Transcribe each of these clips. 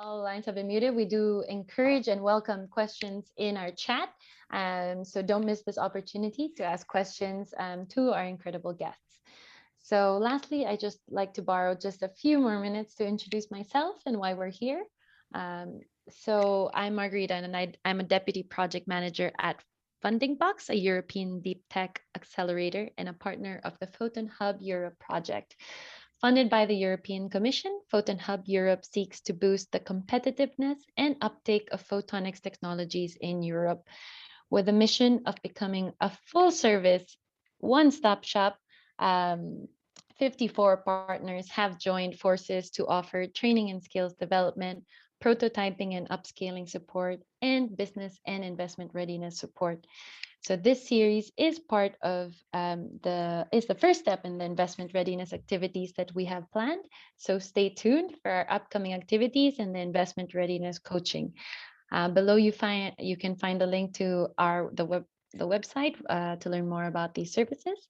All lines have been muted. We do encourage and welcome questions in our chat. So don't miss this opportunity to ask questions to our incredible guests. So lastly, I just like to borrow just a few more minutes to introduce myself and why we're here. So I'm Margarita, and I'm a deputy project manager at Funding Box, a European deep tech accelerator and a partner of the Photon Hub Europe project. Funded by the European Commission, Photon Hub Europe seeks to boost the competitiveness and uptake of photonics technologies in Europe, with a mission of becoming a full-service, one-stop shop. 54 partners have joined forces to offer training and skills development, prototyping and upscaling support, and business and investment readiness support. So this series is part of the first step in the investment readiness activities that we have planned. So stay tuned for our upcoming activities and the investment readiness coaching. Below you can find a link to the website to learn more about these services.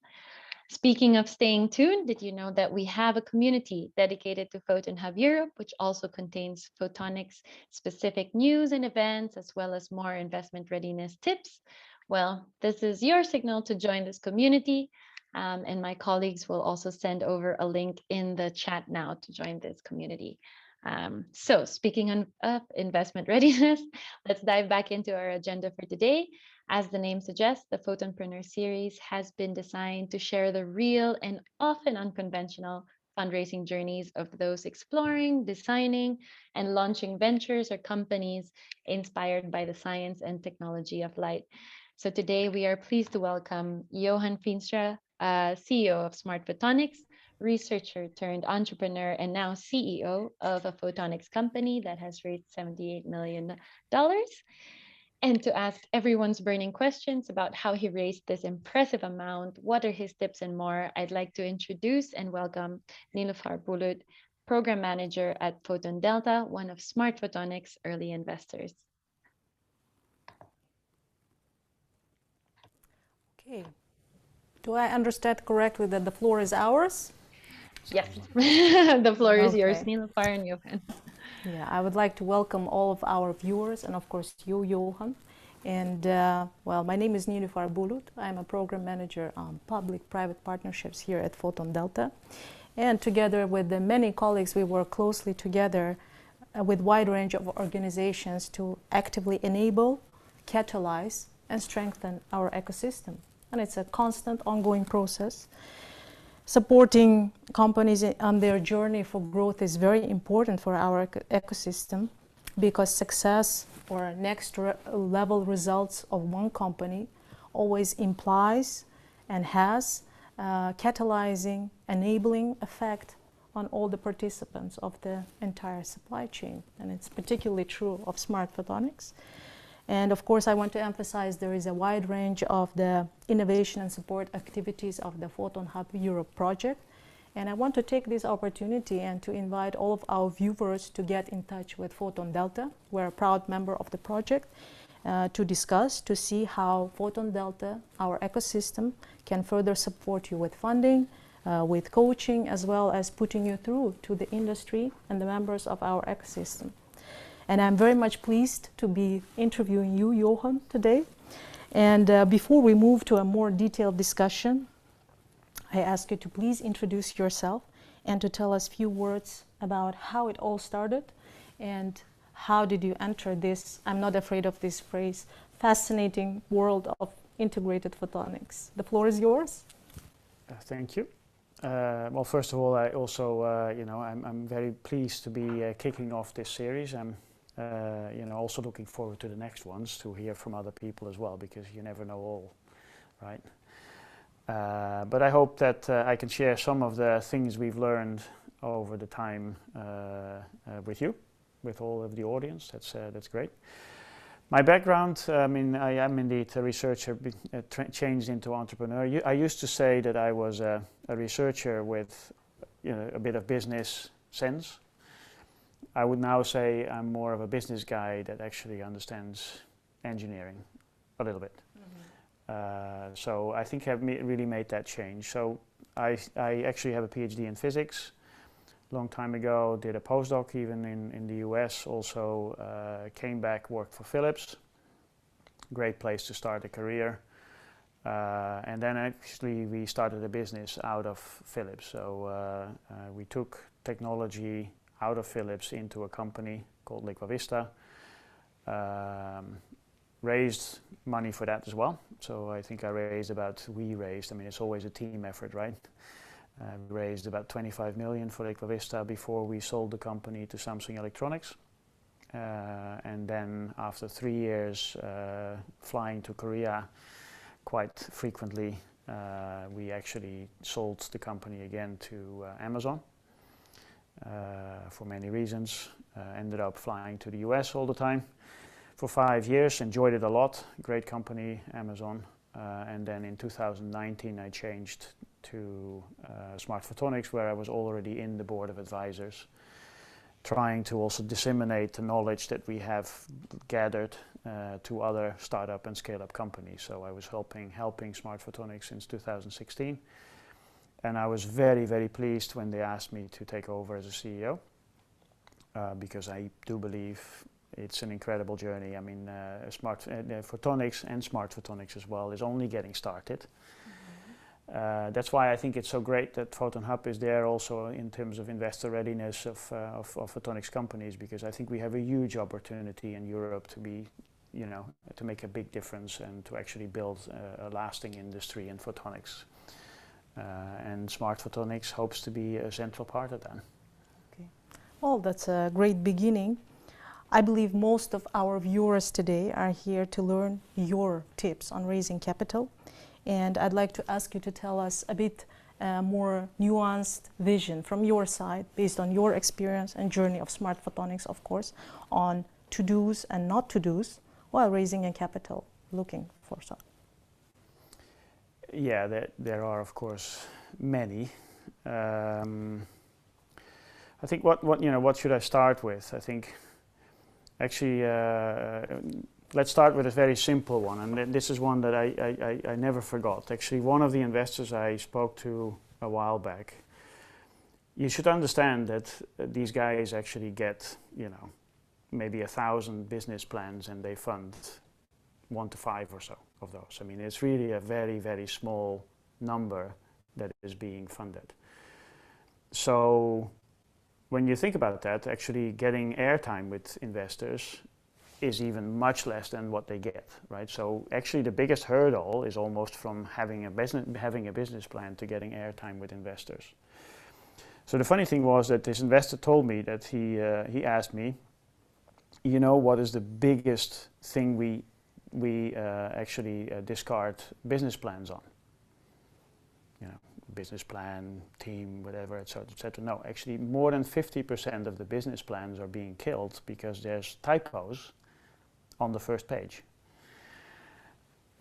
Speaking of staying tuned, did you know that we have a community dedicated to Photon Hub Europe, which also contains photonics specific news and events, as well as more investment readiness tips? Well, this is your signal to join this community. And my colleagues will also send over a link in the chat now to join this community. So speaking of investment readiness, let's dive back into our agenda for today. As the name suggests, the Photonpreneurs series has been designed to share the real and often unconventional fundraising journeys of those exploring, designing, and launching ventures or companies inspired by the science and technology of light. So today we are pleased to welcome Johan Feenstra, CEO of SMART Photonics, researcher turned entrepreneur, and now CEO of a photonics company that has raised $78 million. And to ask everyone's burning questions about how he raised this impressive amount, what are his tips and more, I'd like to introduce and welcome Nilüfer Bulut, Program Manager at Photon Delta, one of SMART Photonics' early investors. Okay. Do I understand correctly that the floor is ours? Yes, the floor is yours, Okay. Nilüfer and Johan. Yeah, I would like to welcome all of our viewers and of course you, Johan. And well, my name is Nilüfer Bulut. I'm a program manager on public-private partnerships here at Photon Delta. And together with the many colleagues, we work closely together with a wide range of organizations to actively enable, catalyze, and strengthen our ecosystem. And it's a constant, ongoing process. Supporting companies on their journey for growth is very important for our ecosystem, because success or next level results of one company always implies and has catalyzing, enabling effect on all the participants of the entire supply chain. And it's particularly true of SMART Photonics. And of course, I want to emphasize there is a wide range of the innovation and support activities of the Photon Hub Europe project. And I want to take this opportunity and to invite all of our viewers to get in touch with Photon Delta. We're a proud member of the project to discuss, to see how Photon Delta, our ecosystem, can further support you with funding, with coaching, as well as putting you through to the industry and the members of our ecosystem. And I'm very much pleased to be interviewing you, Johan, today. And before we move to a more detailed discussion, I ask you to please introduce yourself and to tell us a few words about how it all started and how did you enter this, I'm not afraid of this phrase, fascinating world of integrated photonics. The floor is yours. Thank you. Well, first of all, I also, I'm very pleased to be kicking off this series. I'm also looking forward to the next ones, to hear from other people as well, because you never know all, right? But I hope that I can share some of the things we've learned over the time with you, with all of the audience. That's great. My background, I am indeed a researcher, changed into entrepreneur. I used to say that I was a researcher with a bit of business sense. I would now say I'm more of a business guy that actually understands engineering a little bit. Mm-hmm. So I think I've really made that change. So I actually have a PhD in physics. long time ago, did a postdoc even in the US, also came back, worked for Philips. Great place to start a career. And then actually we started a business out of Philips. So we took technology out of Philips into a company called Liquavista. Raised money for that as well. So I think we raised, I mean, it's always a team effort, right? We raised about 25 million for Liquavista before we sold the company to Samsung Electronics. And then after 3 years flying to Korea quite frequently, we actually sold the company again to Amazon for many reasons. Ended up flying to the US all the time for 5 years, enjoyed it a lot, great company, Amazon. And then in 2019 I changed to SMART Photonics, where I was already in the board of advisors, trying to also disseminate the knowledge that we have gathered to other startup and scale-up companies. So I was helping SMART Photonics since 2016. And I was very, very pleased when they asked me to take over as a CEO, because I do believe it's an incredible journey. I mean, Photonics and SMART Photonics as well is only getting started. That's why I think it's so great that Photon Hub is there also in terms of investor readiness of photonics companies, because I think we have a huge opportunity in Europe to be, to make a big difference and to actually build a lasting industry in photonics. And SMART Photonics hopes to be a central part of that. Okay. Well, that's a great beginning. I believe most of our viewers today are here to learn your tips on raising capital. And I'd like to ask you to tell us a bit more nuanced vision from your side, based on your experience and journey of SMART Photonics, of course, on to-dos and not to-dos while raising a capital, looking for some. Yeah, there are, of course, many. I think what should I start with? I think actually, let's start with a very simple one, and this is one that I never forgot. Actually, one of the investors I spoke to a while back, you should understand that these guys actually get, maybe 1,000 business plans and they fund 1 to 5 or so of those. I mean, it's really a very, very small number that is being funded. So when you think about that, actually getting airtime with investors is even much less than what they get, right? So actually the biggest hurdle is almost from having a business plan to getting airtime with investors. So the funny thing was that this investor told me that he asked me, what is the biggest thing we actually discard business plans on? Business plan, team, whatever, etc., etc. No, actually more than 50% of the business plans are being killed because there's typos on the first page.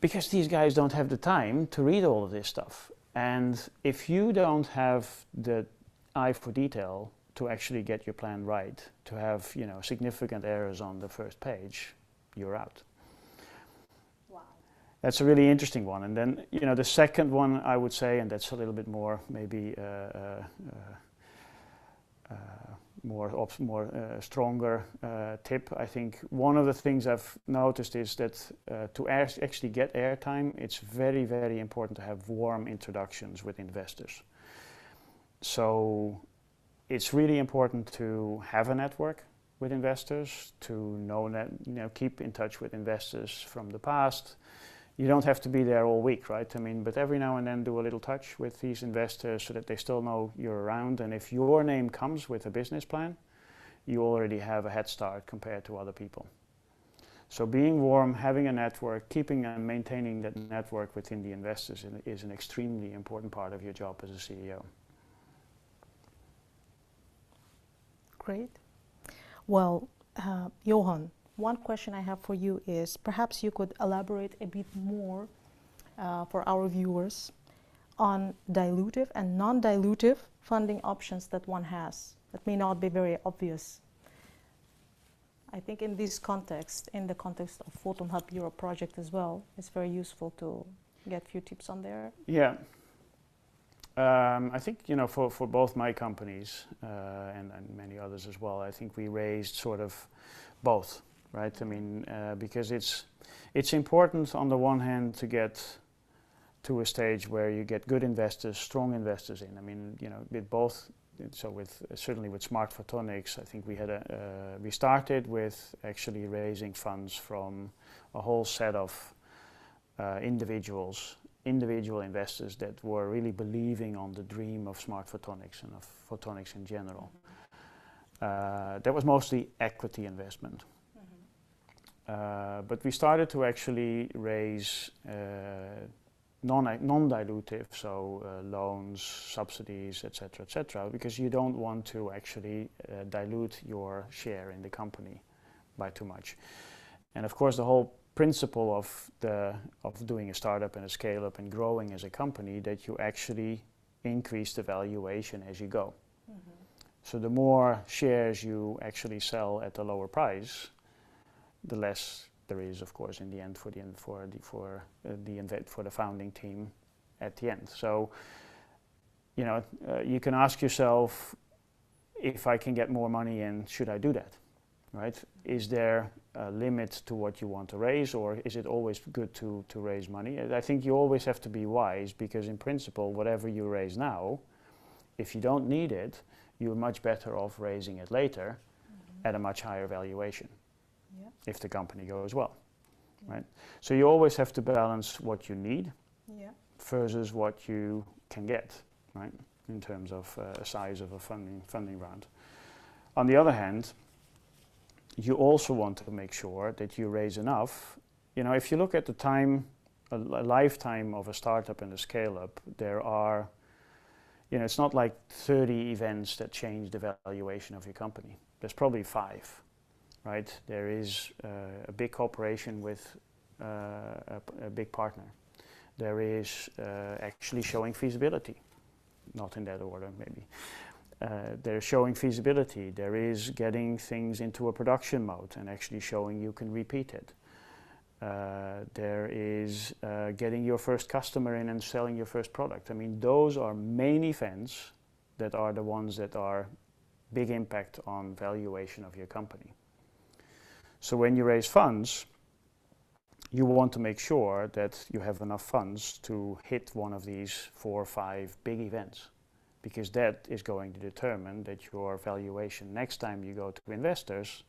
Because these guys don't have the time to read all of this stuff. And if you don't have the eye for detail to actually get your plan right, to have significant errors on the first page, you're out. That's a really interesting one. And then, the second one I would say, and that's a little bit more maybe stronger tip. I think one of the things I've noticed is that to actually get airtime, it's very, very important to have warm introductions with investors. So it's really important to have a network with investors, to keep in touch with investors from the past. You don't have to be there all week, right? I mean, but every now and then do a little touch with these investors so that they still know you're around. And if your name comes with a business plan, you already have a head start compared to other people. So being warm, having a network, keeping and maintaining that network within the investors is an extremely important part of your job as a CEO. Great. Well, Johan, one question I have for you is perhaps you could elaborate a bit more for our viewers on dilutive and non-dilutive funding options that one has that may not be very obvious. I think in this context, in the context of Photon Hub Europe project as well, it's very useful to get a few tips on there. Yeah. I think, for both my companies and many others as well, I think we raised sort of both, right? I mean, because it's important on the one hand to get to a stage where you get good investors, strong investors in. I mean, with both. So certainly with SMART Photonics, I think we started with actually raising funds from a whole set of individual investors that were really believing on the dream of SMART Photonics and of photonics in general. That was mostly equity investment. But we started to actually raise non-dilutive, so loans, subsidies, etc., because you don't want to actually dilute your share in the company by too much. And of course, the whole principle of doing a startup and a scale-up and growing as a company, that you actually increase the valuation as you go. So the more shares you actually sell at a lower price, the less there is, of course, in the end for the founding team at the end. So, you can ask yourself, if I can get more money in, should I do that, right? Is there a limit to what you want to raise, or is it always good to raise money? I think you always have to be wise, because in principle, whatever you raise now, if you don't need it, you're much better off raising it later at a much higher valuation. If the company goes well, right? So you always have to balance what you need versus what you can get, right? In terms of a size of a funding round. On the other hand, you also want to make sure that you raise enough. If you look at the time, a lifetime of a startup and a scale-up, there are, it's not like 30 events that change the valuation of your company. There's probably 5. Right? There is a big corporation with a big partner. There is actually showing feasibility, not in that order maybe. They're showing feasibility. There is getting things into a production mode and actually showing you can repeat it. There is getting your first customer in and selling your first product. I mean, those are main events that are the ones that are big impact on valuation of your company. So when you raise funds, you want to make sure that you have enough funds to hit one of these 4 or 5 big events, because that is going to determine that your valuation next time you go to investors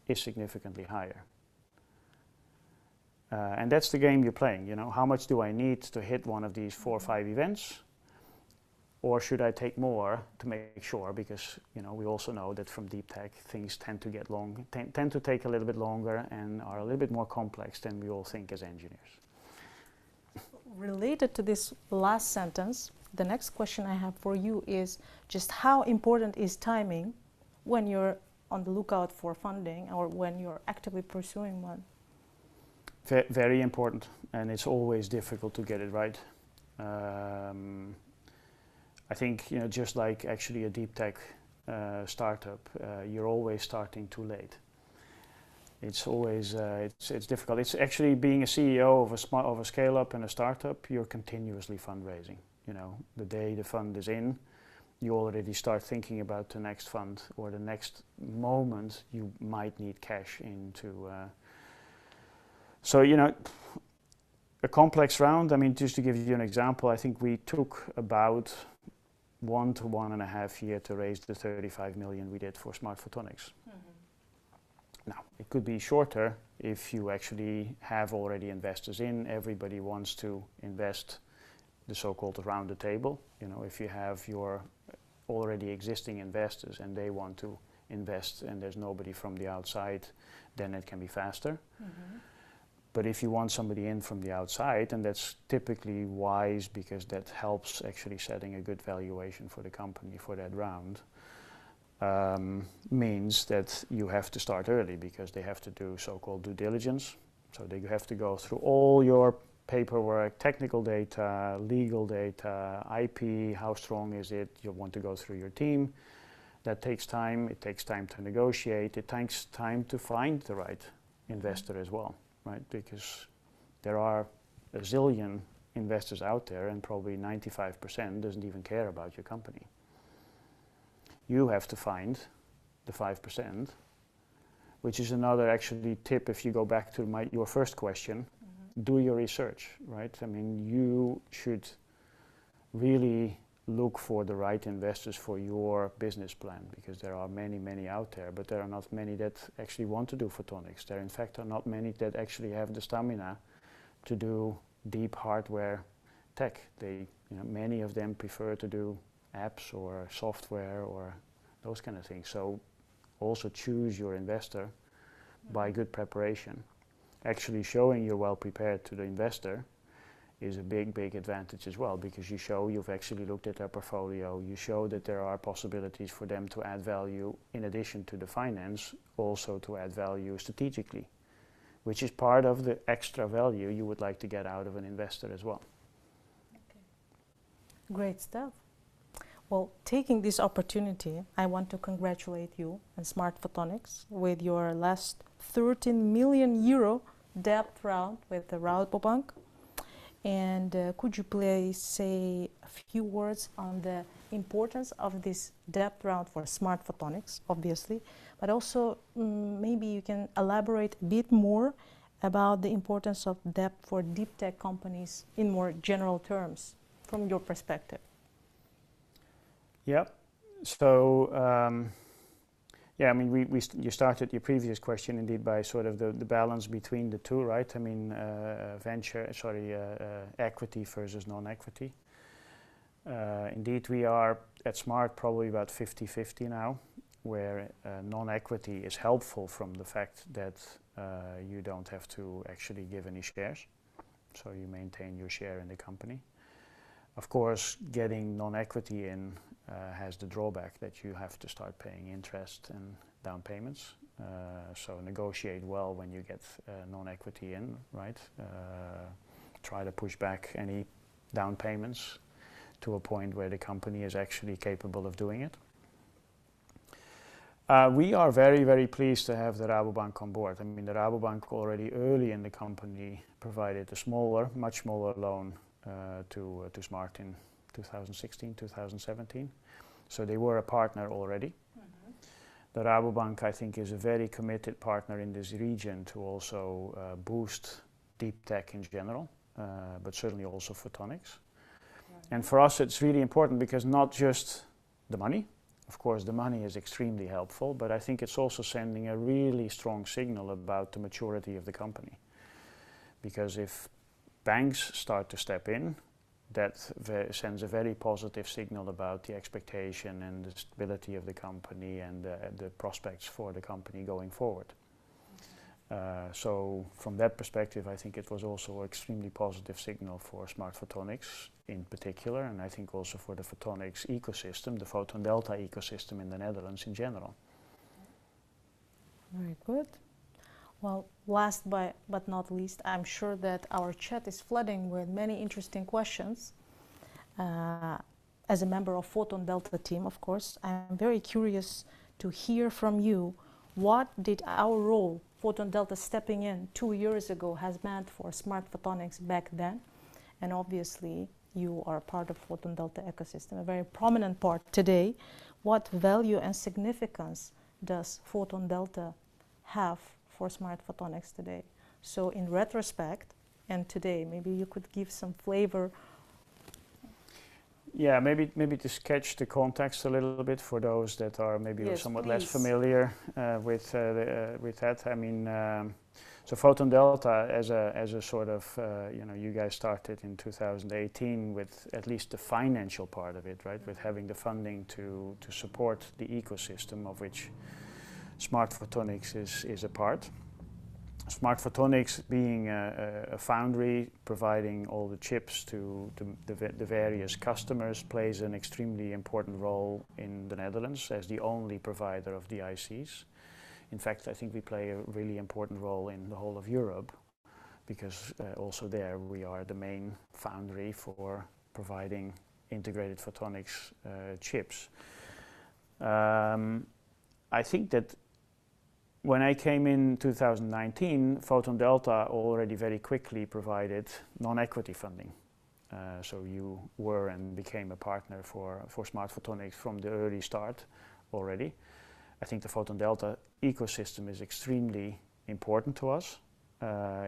is significantly higher. And that's the game you're playing. How much do I need to hit one of these 4 or 5 events? Or should I take more to make sure? Because we also know that from deep tech, things tend to take a little bit longer and are a little bit more complex than we all think as engineers. Related to this last sentence, the next question I have for you is just how important is timing when you're on the lookout for funding or when you're actively pursuing one? Very important, and it's always difficult to get it right. I think, just like actually a deep tech startup, you're always starting too late. It's always it's difficult. It's actually being a CEO of a scale up and a startup. You're continuously fundraising. The day the fund is in, you already start thinking about the next fund or the next moment you might need cash into. So a complex round. I mean, just to give you an example, I think we took about 1 to 1.5 years to raise the 35 million we did for SMART Photonics. Now, it could be shorter if you actually have already investors in. Everybody wants to invest, the so-called around the table. If you have your already existing investors and they want to invest and there's nobody from the outside, then it can be faster. But if you want somebody in from the outside, and that's typically wise because that helps actually setting a good valuation for the company for that round, means that you have to start early because they have to do so-called due diligence. So they have to go through all your paperwork, technical data, legal data, IP, how strong is it? You want to go through your team. That takes time. It takes time to negotiate. It takes time to find the right investor as well. Right, because there are a zillion investors out there, and probably 95% doesn't even care about your company. You have to find the 5%, which is another actually tip if you go back to your first question. Do your research, right? I mean, you should really look for the right investors for your business plan, because there are many, many out there, but there are not many that actually want to do photonics. There, in fact, are not many that actually have the stamina to do deep hardware tech. Many of them prefer to do apps or software or those kind of things. So also choose your investor by good preparation. Actually showing you're well prepared to the investor is a big, big advantage as well, because you show you've actually looked at their portfolio, you show that there are possibilities for them to add value in addition to the finance, also to add value strategically, which is part of the extra value you would like to get out of an investor as well. Okay. Great stuff. Well, taking this opportunity, I want to congratulate you and SMART Photonics with your last 13 million euro debt round with the Rabobank. And could you please say a few words on the importance of this debt round for SMART Photonics, obviously, but also maybe you can elaborate a bit more about the importance of debt for deep tech companies in more general terms, from your perspective. Yeah. So, I mean, you started your previous question indeed by sort of the balance between the two, right? I mean, equity versus non-equity. Indeed, we are at SMART probably about 50-50 now, where non-equity is helpful from the fact that you don't have to actually give any shares, so you maintain your share in the company. Of course, getting non-equity in has the drawback that you have to start paying interest and down payments. So negotiate well when you get non-equity in, right? Try to push back any down payments to a point where the company is actually capable of doing it. We are very, very pleased to have the Rabobank on board. I mean, the Rabobank already early in the company provided a much smaller loan to SMART in 2016, 2017. So they were a partner already. The Rabobank, I think, is a very committed partner in this region to also boost deep tech in general, but certainly also photonics. Right. And for us, it's really important because not just the money. Of course, the money is extremely helpful, but I think it's also sending a really strong signal about the maturity of the company. Because if banks start to step in, that sends a very positive signal about the expectation and the stability of the company and the prospects for the company going forward. So from that perspective, I think it was also an extremely positive signal for SMART Photonics in particular, and I think also for the photonics ecosystem, the Photon Delta ecosystem in the Netherlands in general. Very good. Well, last but not least, I'm sure that our chat is flooding with many interesting questions. As a member of Photon Delta team, of course, I'm very curious to hear from you. What did our role, Photon Delta stepping in 2 years ago, has meant for SMART Photonics back then? And obviously, you are part of Photon Delta ecosystem, a very prominent part today. What value and significance does Photon Delta have for SMART Photonics today? So in retrospect and today, maybe you could give some flavor. Yeah, maybe to sketch the context a little bit for those that are maybe somewhat less familiar with that. I mean, so Photon Delta as a sort of, you guys started in 2018 with at least the financial part of it, right? With having the funding to support the ecosystem of which SMART Photonics is a part. SMART Photonics being a foundry providing all the chips to the various customers plays an extremely important role in the Netherlands as the only provider of the ICs. In fact, I think we play a really important role in the whole of Europe because also there we are the main foundry for providing integrated photonics chips. I think that when I came in 2019, Photon Delta already very quickly provided non-equity funding. So you were and became a partner for SMART Photonics from the early start already. I think the Photon Delta ecosystem is extremely important to us.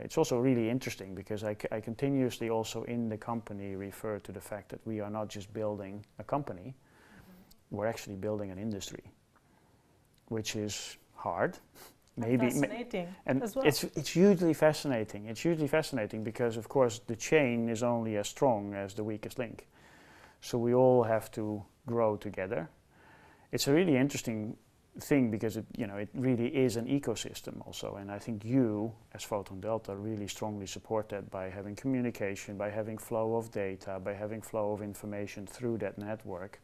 It's also really interesting because I continuously also in the company refer to the fact that we are not just building a company, we're actually building an industry, which is hard. Maybe fascinating and as well. It's hugely fascinating. It's hugely fascinating because, of course, the chain is only as strong as the weakest link. So we all have to grow together. It's a really interesting thing because it really is an ecosystem also, and I think you, as Photon Delta, really strongly support that by having communication, by having flow of data, by having flow of information through that network.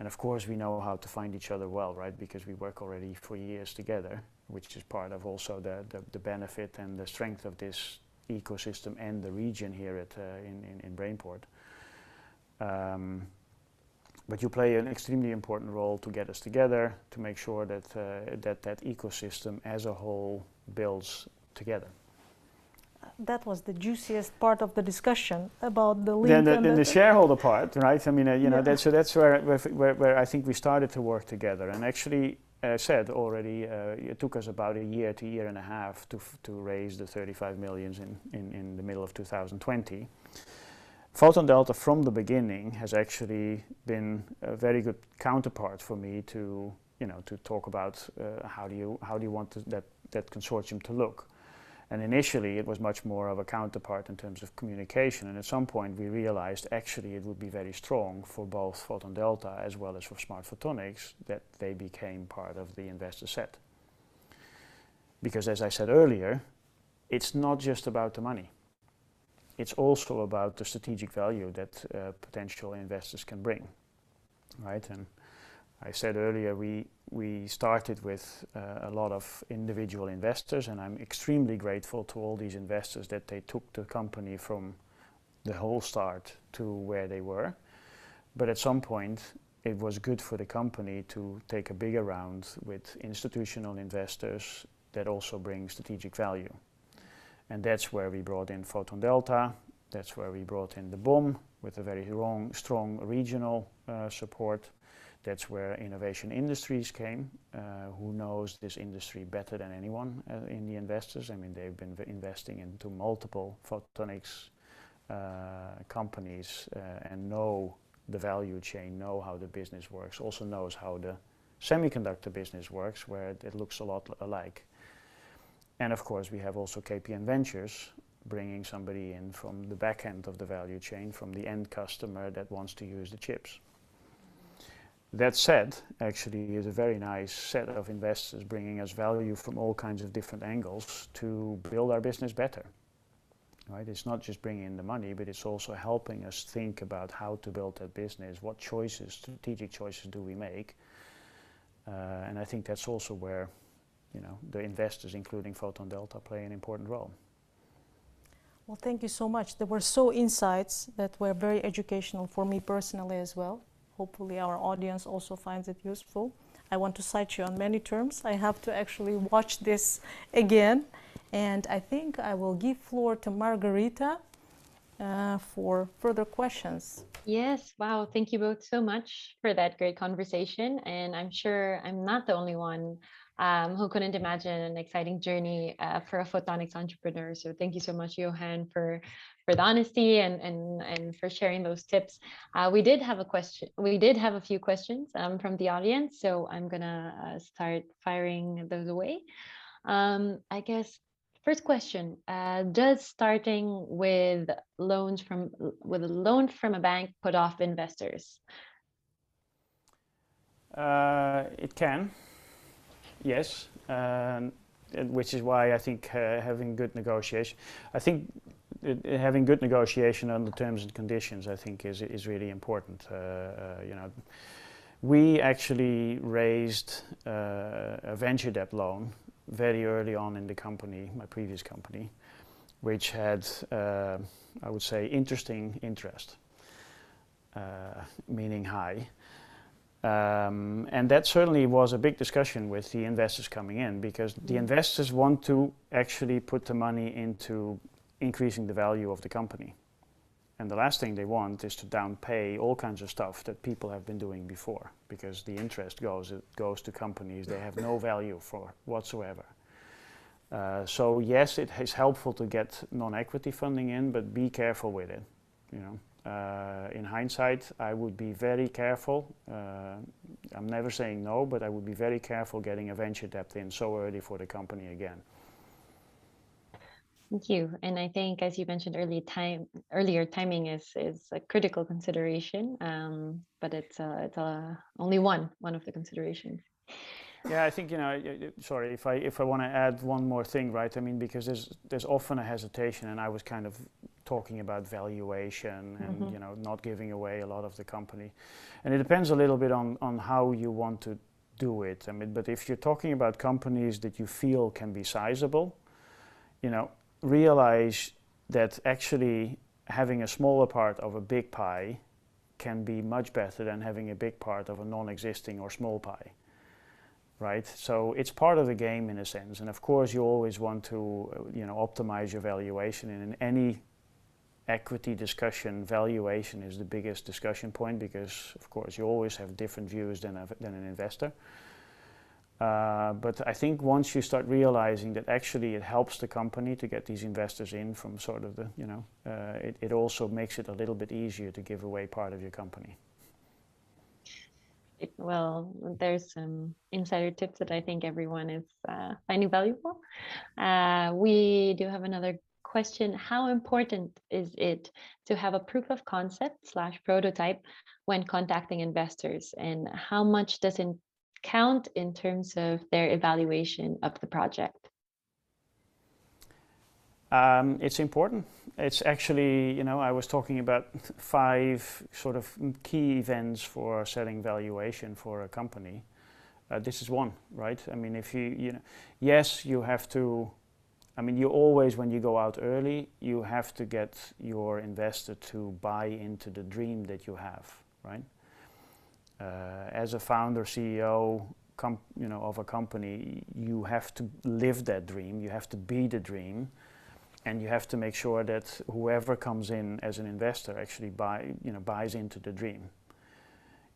And of course, we know how to find each other well, right? Because we work already for years together, which is part of also the benefit and the strength of this ecosystem and the region here at in Brainport. But you play an extremely important role to get us together, to make sure that that ecosystem as a whole builds together. That was the juiciest part of the discussion about the link. Then the shareholder part, right? I mean, that's where I think we started to work together. And actually, as I said already, it took us about a year to year and a half to raise the 35 million in the middle of 2020. Photon Delta from the beginning has actually been a very good counterpart for me to talk about how do you want that consortium to look. And initially it was much more of a counterpart in terms of communication, and at some point we realized actually it would be very strong for both Photon Delta as well as for SMART Photonics that they became part of the investor set. Because as I said earlier, it's not just about the money. It's also about the strategic value that potential investors can bring, right? And I said earlier we started with a lot of individual investors, and I'm extremely grateful to all these investors that they took the company from the whole start to where they were. But at some point it was good for the company to take a bigger round with institutional investors that also bring strategic value. And that's where we brought in Photon Delta, that's where we brought in the BOM with a very strong regional support. That's where Innovation Industries came, who knows this industry better than anyone in the investors. I mean, they've been investing into multiple photonics companies and know the value chain, know how the business works, also knows how the semiconductor business works, where it looks a lot alike. And of course, we have also KPN Ventures, bringing somebody in from the back end of the value chain, from the end customer that wants to use the chips. That said, actually is a very nice set of investors bringing us value from all kinds of different angles to build our business better. Right? It's not just bringing in the money, but it's also helping us think about how to build that business, what choices, strategic choices do we make. And I think that's also where the investors, including Photon Delta, play an important role. Well, thank you so much. There were so insights that were very educational for me personally as well. Hopefully our audience also finds it useful. I want to cite you on many terms. I have to actually watch this again. And I think I will give floor to Margarita for further questions. Yes, wow. Thank you both so much for that great conversation. And I'm sure I'm not the only one who couldn't imagine an exciting journey for a photonics entrepreneur. So thank you so much, Johan, for the honesty and for sharing those tips. We did have a few questions from the audience, so I'm gonna start firing those away. I guess first question: does starting with a loan from a bank put off investors? It can. Yes, which is why I think having good negotiation. I think having good negotiation on the terms and conditions, I think, is really important. We actually raised a venture debt loan very early on in the company, my previous company, which had, I would say, interesting interest, meaning high. And that certainly was a big discussion with the investors coming in, because the investors want to actually put the money into increasing the value of the company. And the last thing they want is to downpay all kinds of stuff that people have been doing before, because the interest goes to companies they have no value for whatsoever. So yes, it is helpful to get non-equity funding in, but be careful with it. You know, in hindsight, I would be very careful. I'm never saying no, but I would be very careful getting a venture debt in so early for the company again. Thank you. And I think, as you mentioned earlier, timing is a critical consideration, but it's only one of the considerations. Yeah, I think, you know, sorry, if I want to add one more thing, right? I mean, because there's often a hesitation, and I was kind of talking about valuation and you know, not giving away a lot of the company, and it depends a little bit on how you want to do it. I mean, but if you're talking about companies that you feel can be sizable, you know, realize that actually having a smaller part of a big pie can be much better than having a big part of a non-existing or small pie. Right, so it's part of the game in a sense, and of course you always want to, you know, optimize your valuation. And in any equity discussion, valuation is the biggest discussion point, because of course you always have different views than an investor. But I think once you start realizing that actually it helps the company to get these investors in from sort of the, you know, it also makes it a little bit easier to give away part of your company. Well, there's some insider tips that I think everyone is finding valuable. We do have another question. How important is it to have a proof of concept / prototype when contacting investors? And how much does it count in terms of their evaluation of the project? It's important. It's actually, you know, I was talking about 5 sort of key events for setting valuation for a company. This is one, right? I mean, if you know, yes, you have to, I mean, you always, when you go out early, you have to get your investor to buy into the dream that you have, right? As a founder, CEO, you know, of a company, you have to live that dream. You have to be the dream. And you have to make sure that whoever comes in as an investor actually buys into the dream.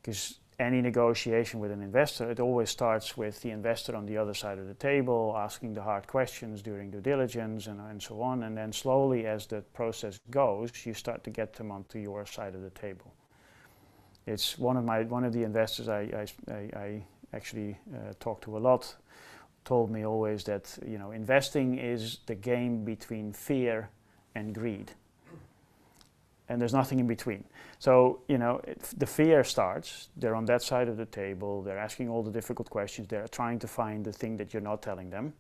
Because any negotiation with an investor, it always starts with the investor on the other side of the table, asking the hard questions during due diligence and so on. And then slowly, as the process goes, you start to get them onto your side of the table. It's one of the investors I actually talk to a lot, told me always that, you know, investing is the game between fear and greed, and there's nothing in between. So, you know, the fear starts, they're on that side of the table, they're asking all the difficult questions, they're trying to find the thing that you're not telling them.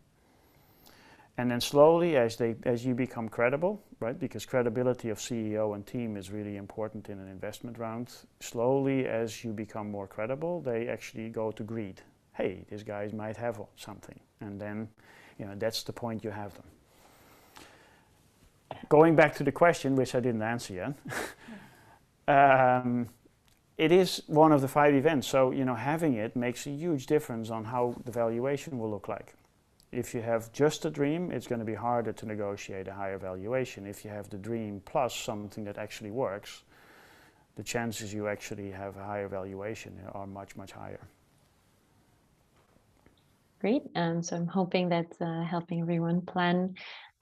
And then slowly, as you become credible, right, because credibility of CEO and team is really important in an investment round, slowly as you become more credible, they actually go to greed. Hey, these guys might have something, and then, you know, that's the point you have them. Going back to the question, which I didn't answer yet, it is one of the 5 events. So, you know, having it makes a huge difference on how the valuation will look like. If you have just a dream, it's going to be harder to negotiate a higher valuation. If you have the dream plus something that actually works, the chances you actually have a higher valuation are much, much higher. Great. So I'm hoping that's helping everyone plan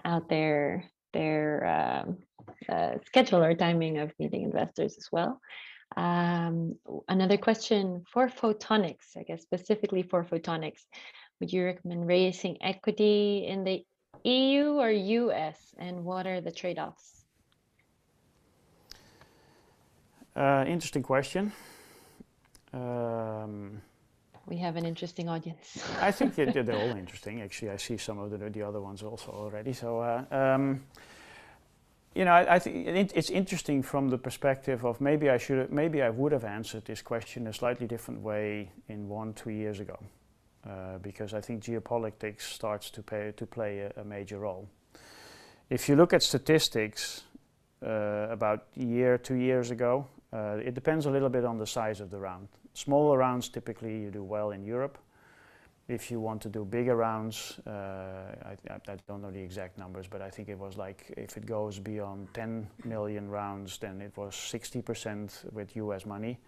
out their schedule or timing of meeting investors as well. Another question for photonics, I guess specifically for photonics, would you recommend raising equity in the EU or US, and what are the trade-offs? Interesting question. We have an interesting audience. I think they're all interesting. Actually, I see some of the other ones also already. So, you know, I think it's interesting from the perspective of maybe I would have answered this question a slightly different way in 1-2 years ago, because I think geopolitics starts to play a major role. If you look at statistics, about 2 years ago, it depends a little bit on the size of the round. Smaller rounds, typically you do well in Europe. If you want to do bigger rounds, I don't know the exact numbers, but I think it was like if it goes beyond 10 million rounds, then it was 60% with US money.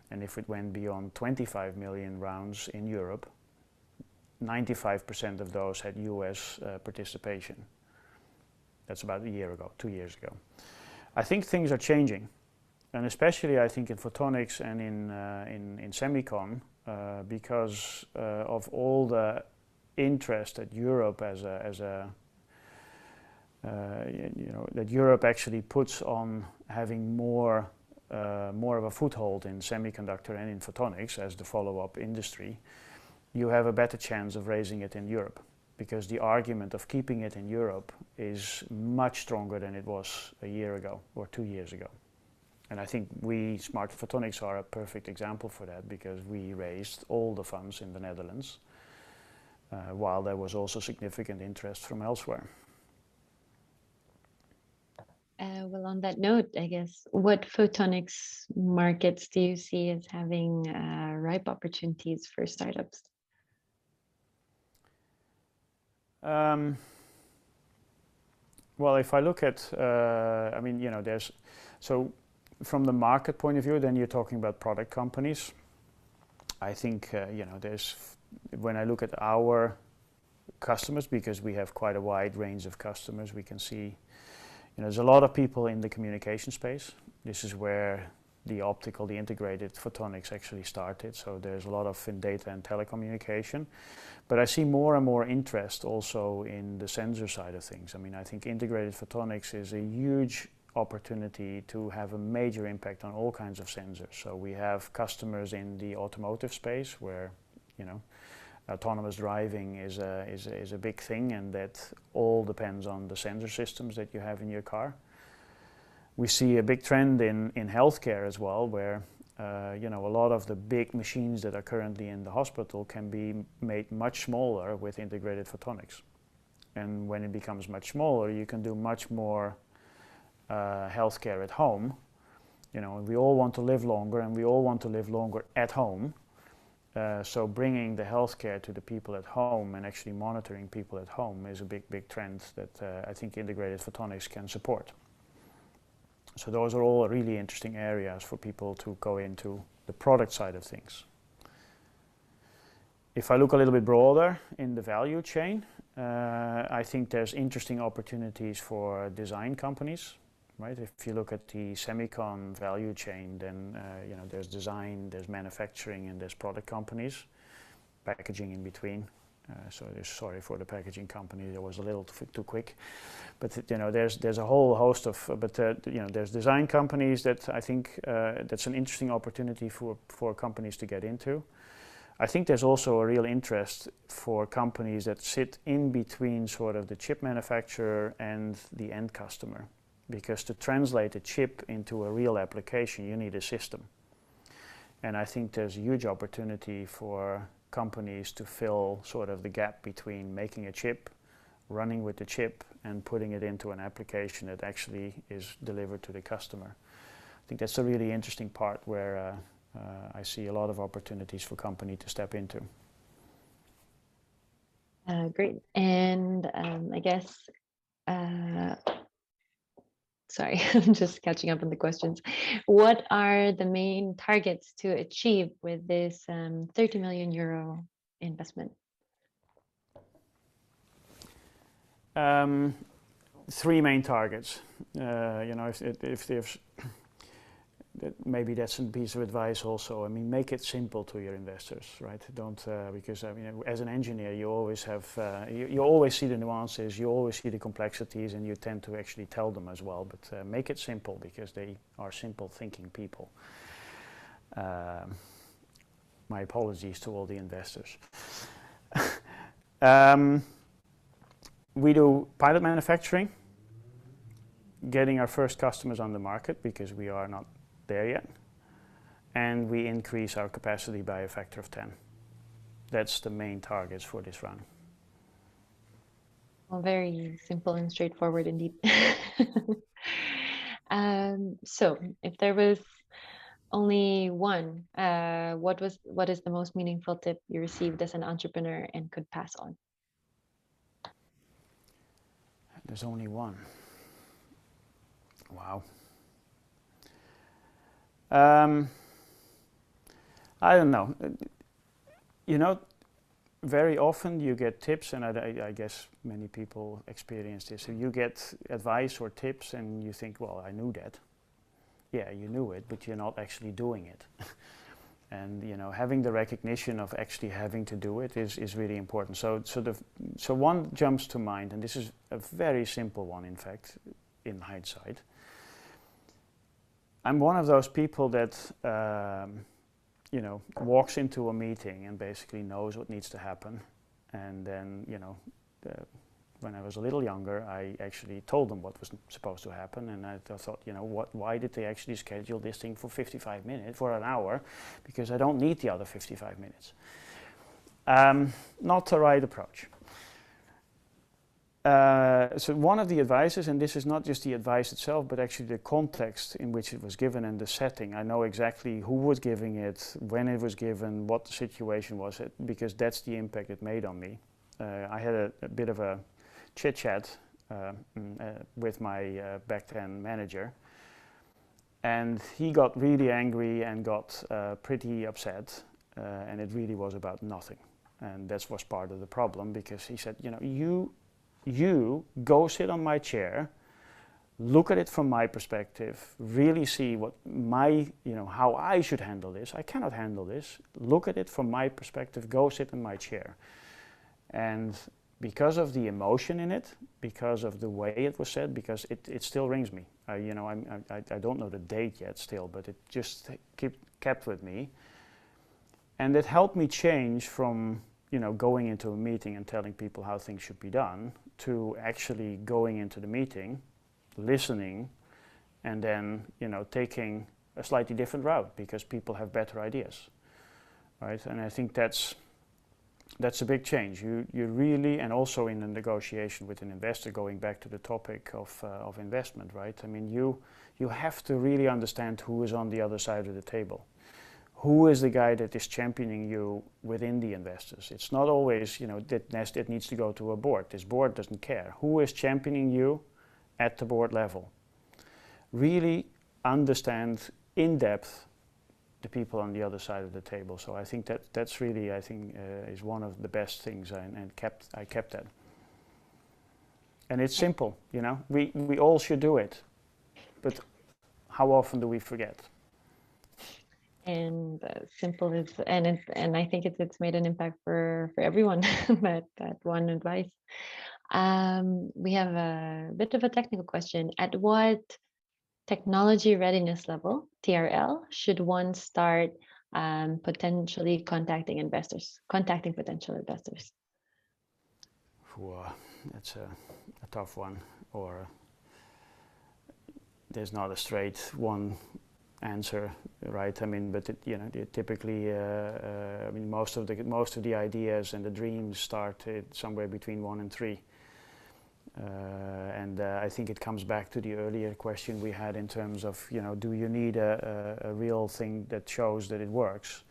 And if it went beyond 25 million rounds in Europe, 95% of those had US participation. That's about a year ago, 2 years ago. I think things are changing, and especially I think in photonics and in semicon, because of all the interest that Europe that Europe actually puts on having more of a foothold in semiconductor and in photonics as the follow-up industry. You have a better chance of raising it in Europe, because the argument of keeping it in Europe is much stronger than it was a year ago or 2 years ago. And I think we, SMART Photonics, are a perfect example for that, because we raised all the funds in the Netherlands, while there was also significant interest from elsewhere. Well, on that note, I guess, what photonics markets do you see as having ripe opportunities for startups? Well, if I look at, I mean, there's, so from the market point of view, then you're talking about product companies. I think, there's, when I look at our customers, because we have quite a wide range of customers, we can see, there's a lot of people in the communication space. This is where the integrated photonics actually started. So there's a lot of in data and telecommunication. But I see more and more interest also in the sensor side of things. I mean, I think integrated photonics is a huge opportunity to have a major impact on all kinds of sensors. So we have customers in the automotive space where, autonomous driving is a big thing, and that all depends on the sensor systems that you have in your car. We see a big trend in healthcare as well, where a lot of the big machines that are currently in the hospital can be made much smaller with integrated photonics. And when it becomes much smaller, you can do much more healthcare at home. We all want to live longer, and we all want to live longer at home. So bringing the healthcare to the people at home and actually monitoring people at home is a big trend that I think integrated photonics can support. So those are all really interesting areas for people to go into the product side of things. If I look a little bit broader in the value chain, I think there's interesting opportunities for design companies, right? If you look at the semicon value chain, then there's design, there's manufacturing, and there's product companies, packaging in between. So sorry for the packaging company, that was a little too quick. But there's a whole host of, there's design companies that I think that's an interesting opportunity for companies to get into. I think there's also a real interest for companies that sit in between sort of the chip manufacturer and the end customer, because to translate a chip into a real application, you need a system. And I think there's a huge opportunity for companies to fill sort of the gap between making a chip, running with the chip, and putting it into an application that actually is delivered to the customer. I think that's a really interesting part where I see a lot of opportunities for company to step into. Great. And I guess, sorry, I'm just catching up on the questions. What are the main targets to achieve with this 30 million euro investment? 3 main targets. If maybe that's a piece of advice also. I mean, make it simple to your investors, right? Don't because I mean, as an engineer, you always have you always see the nuances, you always see the complexities, and you tend to actually tell them as well. But make it simple, because they are simple thinking people. My apologies to all the investors. We do pilot manufacturing, getting our first customers on the market, because we are not there yet, and we increase our capacity by a factor of 10. That's the main targets for this round. Well, very simple and straightforward indeed. So if there was Only one. What is the most meaningful tip you received as an entrepreneur and could pass on? There's only one. Wow. I don't know. You know, very often you get tips, and I guess many people experience this. So you get advice or tips, and you think, well, I knew that. Yeah, you knew it, but you're not actually doing it. And having the recognition of actually having to do it is really important. So one jumps to mind, and this is a very simple one, in fact, in hindsight. I'm one of those people that walks into a meeting and basically knows what needs to happen, and then when I was a little younger, I actually told them what was supposed to happen, and I thought, why did they actually schedule this thing for 55 minutes, for an hour, because I don't need the other 55 minutes. Not the right approach. So one of the advices, and this is not just the advice itself, but actually the context in which it was given and the setting. I know exactly who was giving it, when it was given, what the situation was, because that's the impact it made on me. I had a bit of a chit-chat with my back then manager, and he got really angry and got pretty upset, and it really was about nothing. And that was part of the problem, because he said, you go sit on my chair, look at it from my perspective, really see what how I should handle this. I cannot handle this. Look at it from my perspective, go sit in my chair. And because of the emotion in it, because of the way it was said, because it still rings me. I don't know the date yet still, but it just kept with me. And it helped me change from going into a meeting and telling people how things should be done, to actually going into the meeting, listening, and then taking a slightly different route because people have better ideas, right? And I think that's a big change. You really, and also in a negotiation with an investor, going back to the topic of investment, right? I mean, you have to really understand who is on the other side of the table. Who is the guy that is championing you within the investors? It's not always, it needs to go to a board. This board doesn't care. Who is championing you at the board level? Really understand in depth the people on the other side of the table. So I think that's really, is one of the best things, and I kept that. And it's simple, we all should do it, but how often do we forget? And simple is, and I think it's made an impact for everyone. that one advice. We have a bit of a technical question. At what technology readiness level, TRL, should one start potentially contacting potential investors? That's a tough one, or there's not a straight one answer, right? I mean, but typically, most of the ideas and the dreams start somewhere between 1 and 3. And I think it comes back to the earlier question we had in terms of, do you need a real thing that shows that it works?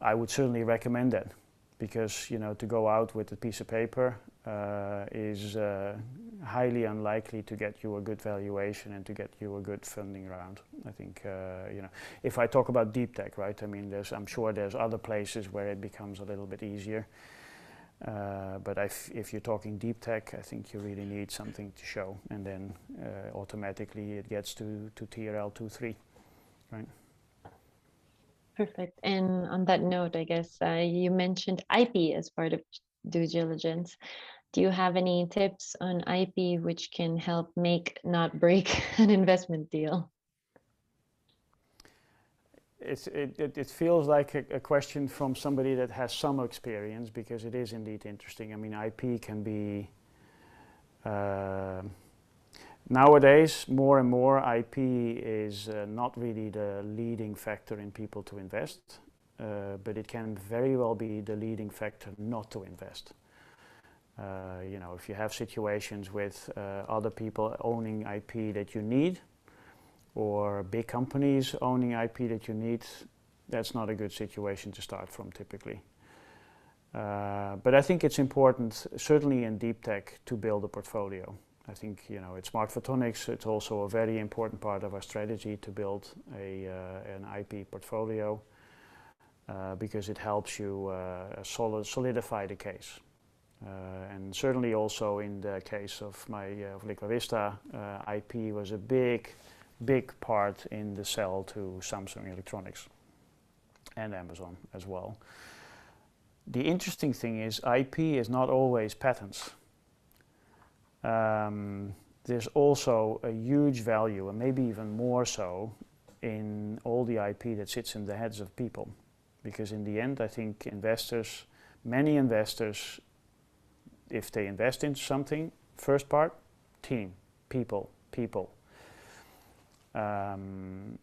I would certainly recommend that, because to go out with a piece of paper is highly unlikely to get you a good valuation and to get you a good funding round. I think if I talk about deeptech, right? I mean, I'm sure there's other places where it becomes a little bit easier. But if you're talking deeptech, I think you really need something to show, and then automatically it gets to TRL 2-3, right? Perfect. And on that note, I guess you mentioned IP as part of due diligence. Do you have any tips on IP which can help make, not break, an investment deal? It feels like a question from somebody that has some experience, because it is indeed interesting. I mean, IP can be nowadays more and more. IP is not really the leading factor in people to invest, but it can very well be the leading factor not to invest. If you have situations with other people owning IP that you need, or big companies owning IP that you need, that's not a good situation to start from typically. But I think it's important, certainly in deep tech, to build a portfolio. I think, you know, at SMART Photonics, it's also a very important part of our strategy to build an IP portfolio because it helps you solidify the case. And certainly also in the case of of Liquavista, IP was a big part in the sell to Samsung Electronics and Amazon as well. The interesting thing is IP is not always patents. There's also a huge value, and maybe even more so, in all the IP that sits in the heads of people. Because in the end, I think many investors, if they invest into something, first part, team, people. And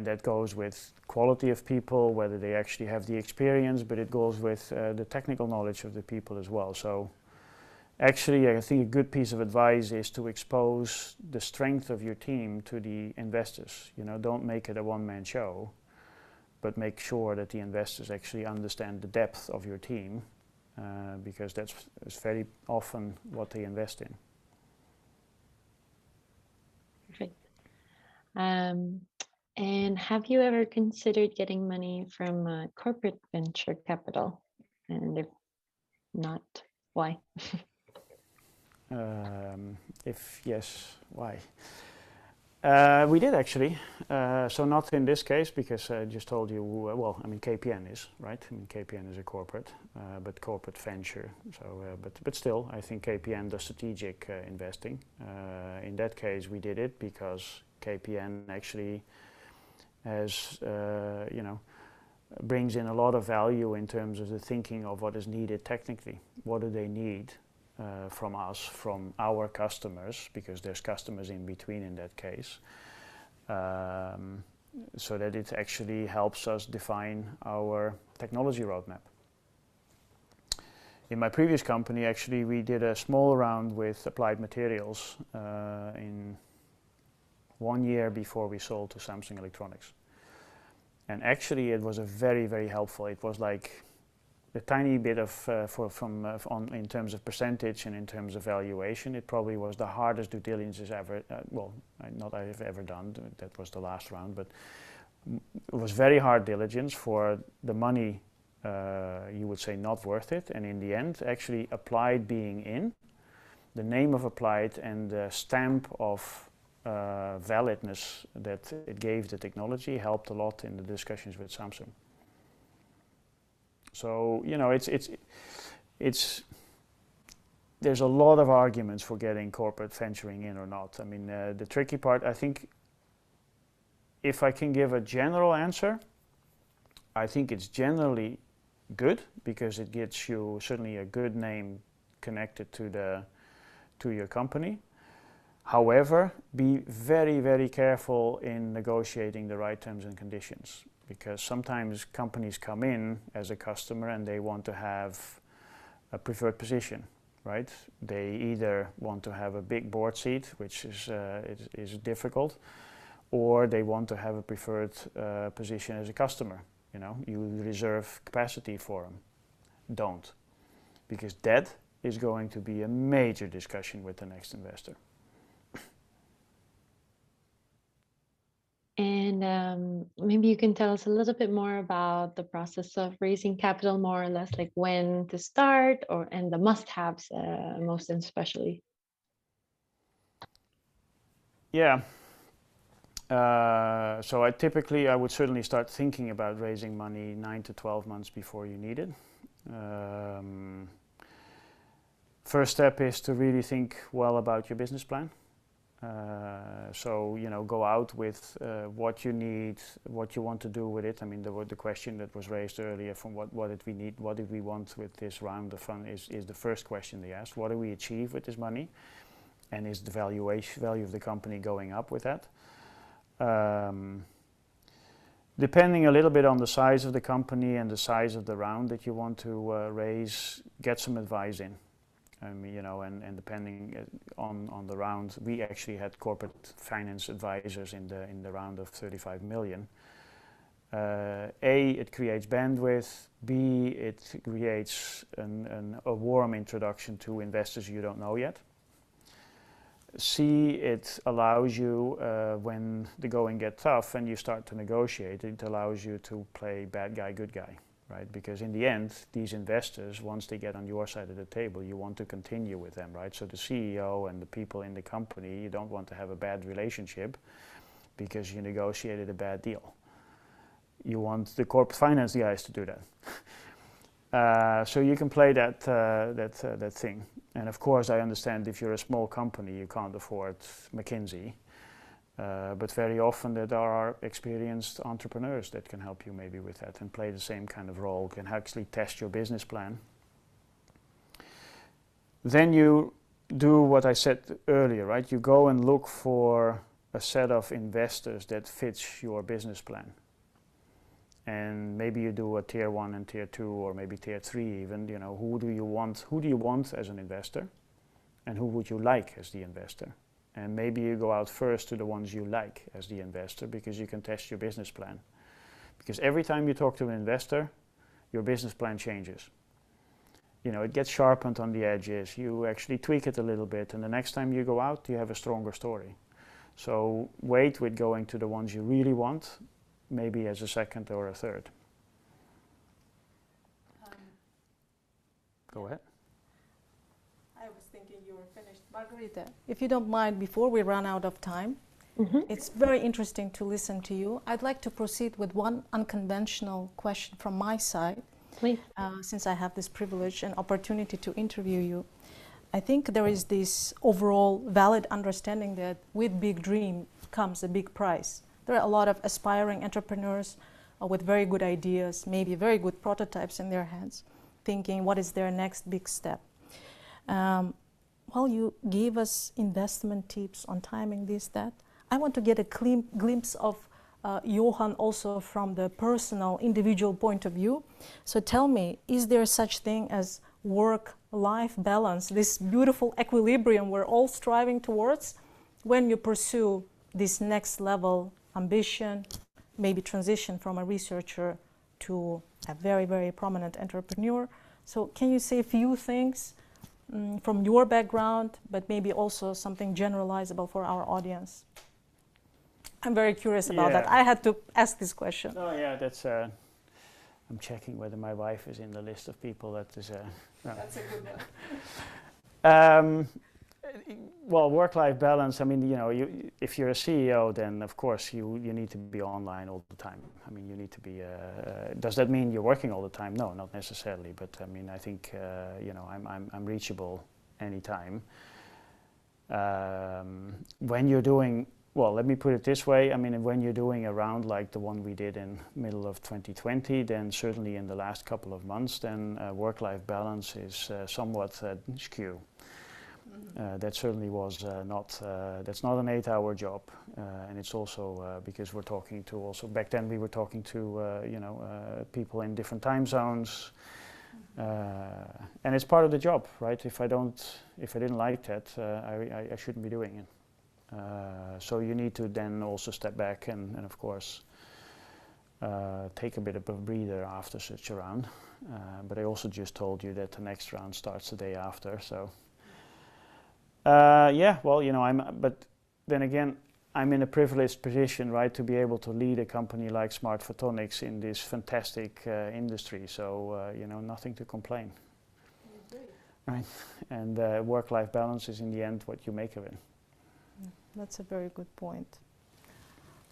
that goes with quality of people, whether they actually have the experience, but it goes with the technical knowledge of the people as well. So actually, I think a good piece of advice is to expose the strength of your team to the investors. You know, don't make it a one-man show, but make sure that the investors actually understand the depth of your team, because that's very often what they invest in. Perfect. And have you ever considered getting money from corporate venture capital? And if not, why? If yes, why? We did actually. So not in this case, because I just told you, well, I mean, KPN is, right? I mean, KPN is a corporate, but corporate venture. So, but still, I think KPN does strategic investing. In that case, we did it because KPN actually has, you know, brings in a lot of value in terms of the thinking of what is needed technically. What do they need from us, from our customers, because there's customers in between in that case, so that it actually helps us define our technology roadmap. In my previous company, actually, we did a small round with Applied Materials in 1 year before we sold to Samsung Electronics. And actually, it was a very helpful. It was like a tiny bit of, in terms of percentage and in terms of valuation, it probably was the hardest due diligence ever, not I've ever done, that was the last round, but it was very hard diligence for the money, you would say not worth it, and in the end, actually Applied being in, the name of Applied and the stamp of validness that it gave the technology helped a lot in the discussions with Samsung. So, you know, there's a lot of arguments for getting corporate venturing in or not. I mean, the tricky part, I think, if I can give a general answer, I think it's generally good because it gets you certainly a good name connected to your company. However, be very careful in negotiating the right terms and conditions, because sometimes companies come in as a customer and they want to have a preferred position, right? They either want to have a big board seat, which is difficult, or they want to have a preferred position as a customer. You know, you reserve capacity for them. Don't, because that is going to be a major discussion with the next investor. And maybe you can tell us a little bit more about the process of raising capital, more or less like when to start, and the must-haves, most especially. Yeah. So I would certainly start thinking about raising money 9 to 12 months before you need it. First step is to really think well about your business plan. So, you know, go out with what you need, what you want to do with it. I mean, the question that was raised earlier from what did we need, what did we want with this round of fund is the first question they asked. What do we achieve with this money? And is the value of the company going up with that? Depending a little bit on the size of the company and the size of the round that you want to raise, get some advice in. You know, and depending on the round, we actually had corporate finance advisors in the round of 35 million. A, it creates bandwidth. B, it creates a warm introduction to investors you don't know yet. C, it allows you, when the going gets tough and you start to negotiate, it allows you to play bad guy, good guy, right? Because in the end, these investors, once they get on your side of the table, you want to continue with them, right? So the CEO and the people in the company, you don't want to have a bad relationship because you negotiated a bad deal. You want the corporate finance guys to do that. So you can play that thing. And of course, I understand if you're a small company, you can't afford McKinsey. But very often there are experienced entrepreneurs that can help you maybe with that and play the same kind of role, can actually test your business plan. Then you do what I said earlier, right? You go and look for a set of investors that fits your business plan. And maybe you do a tier 1 and tier 2 or maybe tier 3 even, you know, who do you want as an investor and who would you like as the investor? And maybe you go out first to the ones you like as the investor because you can test your business plan. Because every time you talk to an investor, your business plan changes. You know, it gets sharpened on the edges, you actually tweak it a little bit, and the next time you go out, you have a stronger story. So wait with going to the ones you really want, maybe as a second or a third. Go ahead. I was thinking you were finished. Margarita, if you don't mind, before we run out of time, it's very interesting to listen to you. I'd like to proceed with one unconventional question from my side. Please. Since I have this privilege and opportunity to interview you. I think there is this overall valid understanding that with big dream comes a big price. There are a lot of aspiring entrepreneurs with very good ideas, maybe very good prototypes in their hands, thinking what is their next big step. While you gave us investment tips on timing this, that, I want to get a glimpse of Johan also from the personal, individual point of view. So tell me, is there such thing as work-life balance, this beautiful equilibrium we're all striving towards when you pursue this next level ambition, maybe transition from a researcher to a very, very prominent entrepreneur? So can you say a few things from your background, but maybe also something generalizable for our audience? I'm very curious about that. I had to ask this question. Oh yeah, that's. I'm checking whether my wife is in the list of people that is. That's a good one. Well, work-life balance. I mean, you know, if you're a CEO, then of course you need to be online all the time. I mean, you need to be. Does that mean you're working all the time? No, not necessarily. But I mean, I think you know, I'm reachable anytime. When you're doing, well, let me put it this way. I mean, when you're doing a round like the one we did in middle of 2020, then certainly in the last couple of months, then work-life balance is somewhat skew. That certainly was not, that's not an 8-hour job. And it's also because we're talking to also, back then we were talking to, you know, people in different time zones. And it's part of the job, right? If I didn't like that, I shouldn't be doing it. So you need to then also step back and of course, take a bit of a breather after such a round. But I also just told you that the next round starts the day after, so. Yeah, well, you know, but then again, I'm in a privileged position, right, to be able to lead a company like SMART Photonics in this fantastic industry. So, you know, nothing to complain. Right, and work-life balance is in the end what you make of it. That's a very good point.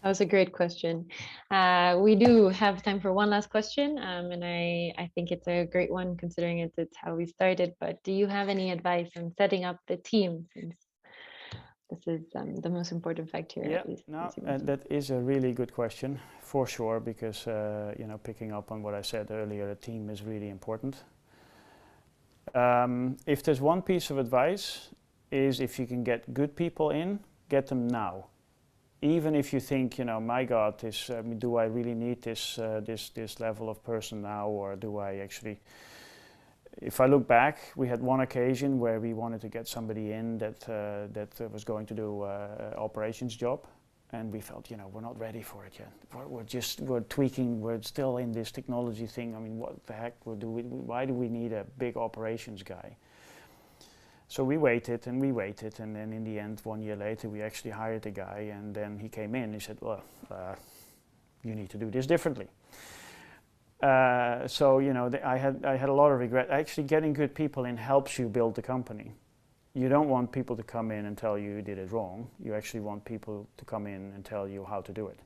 That was a great question. We do have time for one last question, and I think it's a great one considering it's how we started. But do you have any advice on setting up the team, since this is the most important factor? Yeah, at least, no, that is a really good question for sure, because you know, picking up on what I said earlier, a team is really important. If there's one piece of advice, is if you can get good people in, get them now. Even if you think, you know, my God, do I really need this level of person now, or do I actually? if I look back, we had one occasion where we wanted to get somebody in that was going to do operations job, and we felt, we're not ready for it yet. We're tweaking. We're still in this technology thing. I mean, what the heck? Why do we need a big operations guy? So we waited, and then in the end, 1 year later, we actually hired a guy, and then he came in. He said, "Well, you need to do this differently." So I had a lot of regret. Actually, getting good people in helps you build the company. You don't want people to come in and tell you did it wrong. You actually want people to come in and tell you how to do it.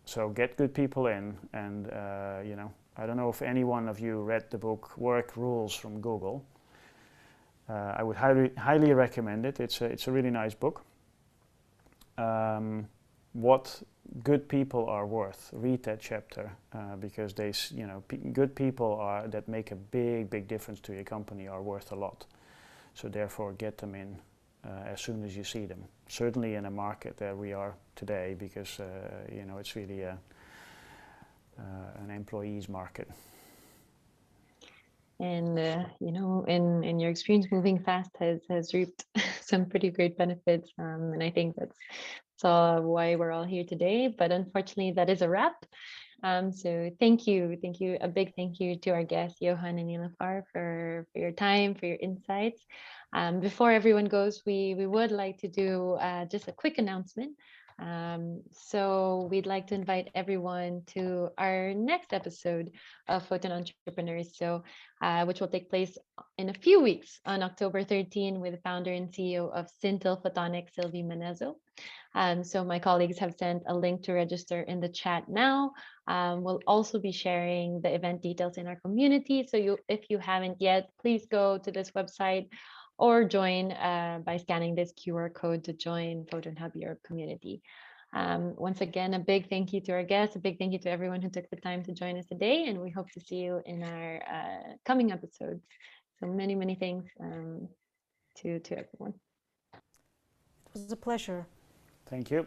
So get good people in, and I don't know if any one of you read the book Work Rules from Google. I would highly recommend it. It's a really nice book. What good people are worth. Read that chapter because good people that make a big difference to your company are worth a lot. So therefore, get them in as soon as you see them. Certainly in a market that we are today, because it's really an employees market. And in your experience, moving fast has reaped some pretty great benefits, and I think that's why we're all here today. But unfortunately, that is a wrap. So thank you, a big thank you to our guests, Johan and Nilafar, for your time, for your insights. Before everyone goes, we would like to do just a quick announcement. So we'd like to invite everyone to our next episode of Photon Entrepreneurs, which will take place in a few weeks on October 13 with the founder and CEO of Sintel Photonics, Sylvie Menezzo. So my colleagues have sent a link to register in the chat now. We'll also be sharing the event details in our community. So if you haven't yet, please go to this website or join by scanning this QR code to join Photon Hub Europe community. Once again, a big thank you to our guests, a big thank you to everyone who took the time to join us today, and we hope to see you in our coming episodes. So many thanks to everyone. It was a pleasure. Thank you.